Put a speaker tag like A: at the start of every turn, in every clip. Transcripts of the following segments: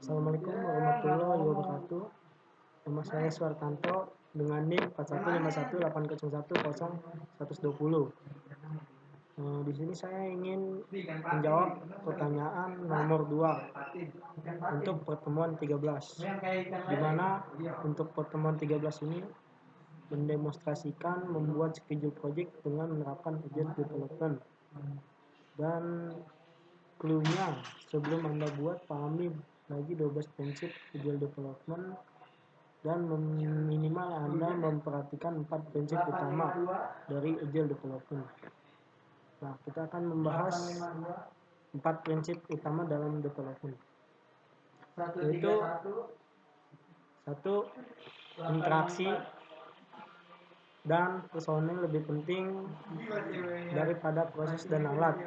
A: Assalamualaikum warahmatullahi wabarakatuh. Nama saya Suartanto dengan NIM 41518010120. Di sini saya ingin menjawab pertanyaan nomor 2 untuk pertemuan 13, di mana untuk pertemuan 13 ini mendemonstrasikan membuat schedule project dengan menerapkan Agile Development. Dan clue-nya, sebelum Anda buat, pahami lagi 12 prinsip Agile Development dan minimal Anda memperhatikan 4 prinsip utama dari Agile Development. Nah, kita akan membahas 4 prinsip utama dalam development, yaitu 1. Interaksi dan personil lebih penting daripada proses dan alat.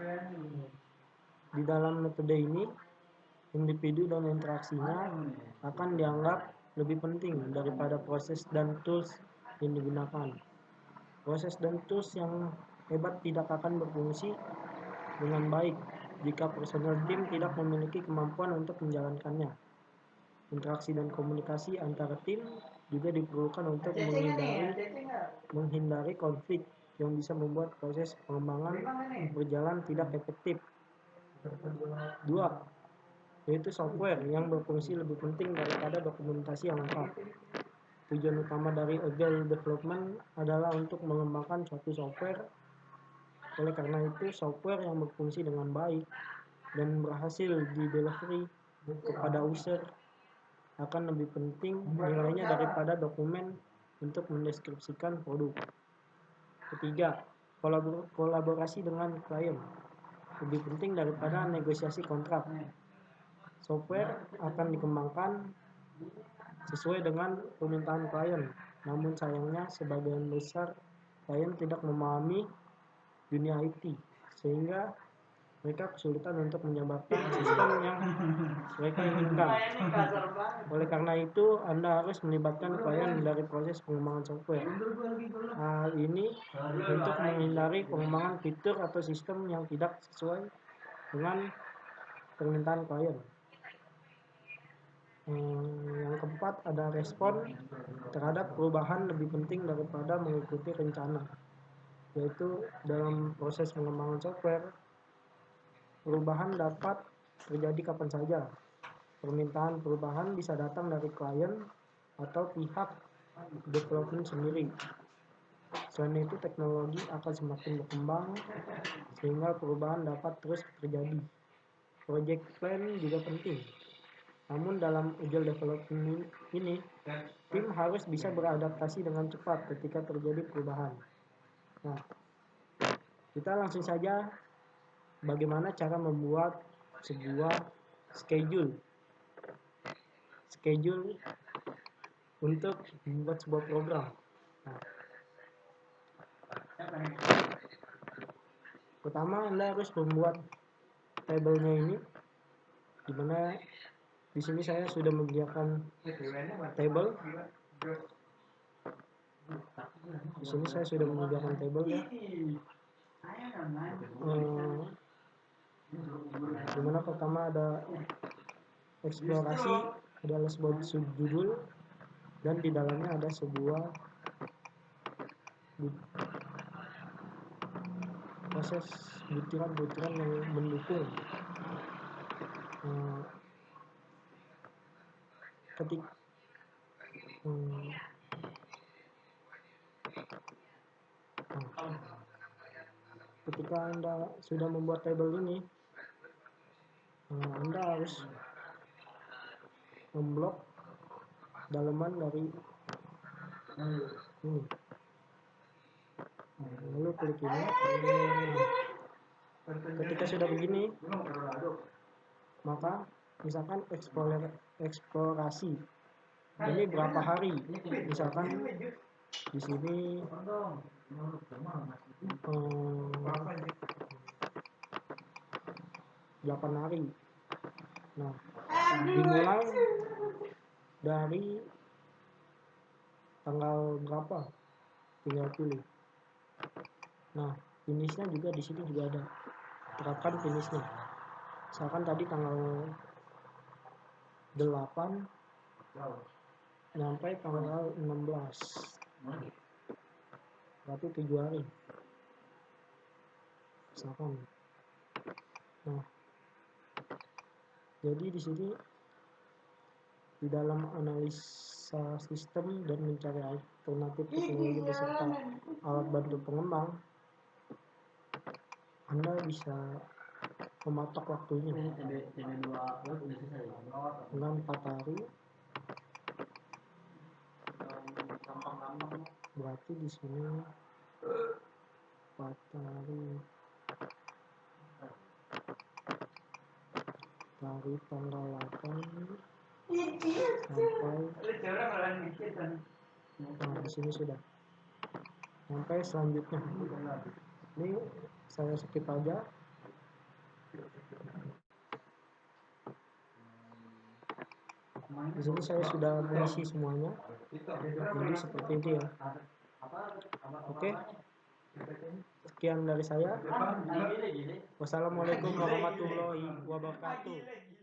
A: Di dalam metode ini, individu dan interaksinya akan dianggap lebih penting daripada proses dan tools yang digunakan. Proses dan tools yang hebat tidak akan berfungsi dengan baik jika personel tim tidak memiliki kemampuan untuk menjalankannya. Interaksi dan komunikasi antara tim juga diperlukan untuk menghindari konflik yang bisa membuat proses pengembangan berjalan tidak efektif. 2. Yaitu software yang berfungsi lebih penting daripada dokumentasi yang lengkap. Tujuan utama dari Agile Development adalah untuk mengembangkan suatu software. Oleh karena itu, software yang berfungsi dengan baik dan berhasil di delivery kepada user akan lebih penting nilainya daripada dokumen untuk mendeskripsikan produk. 3. Kolaborasi dengan klien lebih penting daripada negosiasi kontrak. Software akan dikembangkan sesuai dengan permintaan klien, namun sayangnya sebagian besar klien tidak memahami dunia IT, sehingga mereka kesulitan untuk menjabarkan sistem yang mereka inginkan. Oleh karena itu, Anda harus melibatkan klien dari proses pengembangan software. Hal ini untuk menghindari pengembangan fitur atau sistem yang tidak sesuai dengan permintaan klien. Yang keempat, ada respon terhadap perubahan lebih penting daripada mengikuti rencana, yaitu dalam proses pengembangan software, perubahan dapat terjadi kapan saja. Permintaan perubahan bisa datang dari klien atau pihak development sendiri. Selain itu, teknologi akan semakin berkembang sehingga perubahan dapat terus terjadi. Project plan juga penting. Namun dalam Agile Development ini, tim harus bisa beradaptasi dengan cepat ketika terjadi perubahan. Nah, kita langsung saja bagaimana cara membuat sebuah schedule untuk membuat sebuah program. Nah, pertama Anda harus membuat tabelnya ini, dimana di sini saya sudah menyediakan table. Di sini saya sudah menyediakan table ya. Dimana pertama ada eksplorasi, adalah sebuah subjudul, dan di dalamnya ada sebuah proses butiran-butiran yang mendukung. Ketika Anda sudah membuat tabel ini, Anda harus memblok dalaman dari ini. Lalu klik ini. Ketika sudah begini, maka misalkan eksplorasi ini berapa hari, misalkan di sini 8 hari. Nah, dimulai dari tanggal berapa, tinggal pilih. Nah, finishnya juga di sini juga ada, terapkan finishnya. Misalkan tadi tanggal 8 sampai tanggal 16, berarti 7 hari misalkan. Nah, jadi di sini di dalam analisa sistem dan mencari alternatif teknologi beserta alat bantu pengembang, Anda bisa mematok waktunya dengan 4 hari. Berarti di sini 4 hari dari tanggal 8 sampai, nah di sini sudah sampai selanjutnya. Ini saya skip aja. Di sini saya sudah mengisi semuanya, jadi seperti itu ya. Oke, sekian dari saya. Wassalamualaikum warahmatullahi wabarakatuh.